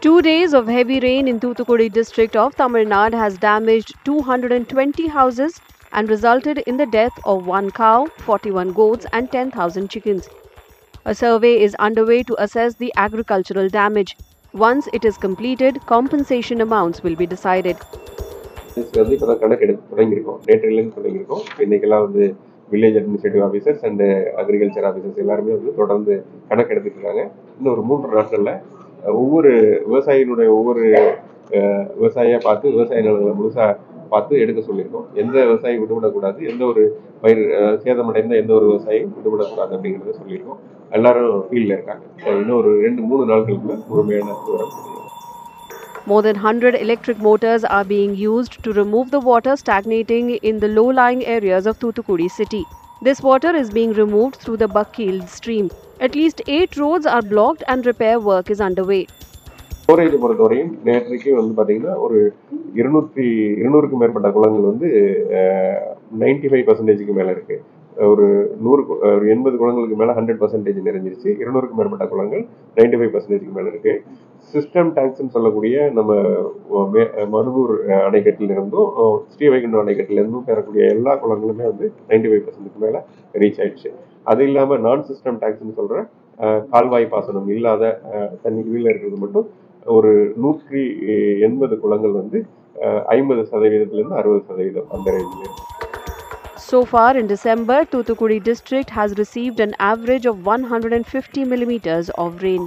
2 days of heavy rain in Thoothukudi district of Tamil Nadu has damaged 220 houses and resulted in the death of 1 cow, 41 goats and 10,000 chickens. A survey is underway to assess the agricultural damage. Once it is completed, compensation amounts will be decided. Village administrative officers and agriculture officers எல்லாருமே தொடர்ந்து கணக்கெடுத்துட்டு இருக்காங்க. இன்னும் ஒரு 3 நாட்களில் ஒவ்வொரு விவசாயியினுடைய ஒவ்வொரு விவசாயியாக பார்த்து விவசாய நிலங்களை முழுசாக பார்த்து எடுக்க சொல்லியிருக்கோம். எந்த விவசாயி விடுபடக்கூடாது, எந்த ஒரு பயிர் சேதமடைந்த எந்த ஒரு விவசாயியும் விடுபடக்கூடாது அப்படிங்கிறத சொல்லியிருக்கோம். எல்லாரும் ஃபீல்டில் இருக்காங்க. இன்னும் ஒரு 2-3 நாட்களுக்குள்ள முழுமையான விவரம். More than 100 electric motors are being used to remove the water stagnating in the low-lying areas of Thoothukudi city. This water is being removed through the Bakil stream. At least 8 roads are blocked and repair work is underway. Storage பொறுத்தவரையும் நேற்றைக்கு பார்த்தீங்கன்னா ஒரு 200க்கும் மேற்பட்ட குளங்கள் 95% மேலே இருக்குது. ஒரு 80 குளங்களுக்கு மேலே 100% நிறைஞ்சிருச்சு. 200க்கும் மேற்பட்ட குளங்கள் 95% மேலே இருக்குது. சிஸ்டம் டேங்க்ஸ்ன்னு சொல்லக்கூடிய நம்ம மருதூர் அணைக்கட்டிலிருந்தும் ஸ்ரீவைகுண்டம் அணைக்கட்டிலிருந்தும் பெறக்கூடிய எல்லா குளங்களுமே 95% மேலே ரீச் ஆயிடுச்சு. அது இல்லாமல் நான் சிஸ்டம் டேங்க்ஸ்ன்னு சொல்கிற கால்வாய் பாசனம் இல்லாத தண்ணி கீழே இருக்கிறது மட்டும் ஒரு 180 குளங்கள் 50%-லிருந்து 60% அந்த ரேஞ்சில். So far in December, Thoothukudi district has received an average of 150 millimeters of rain.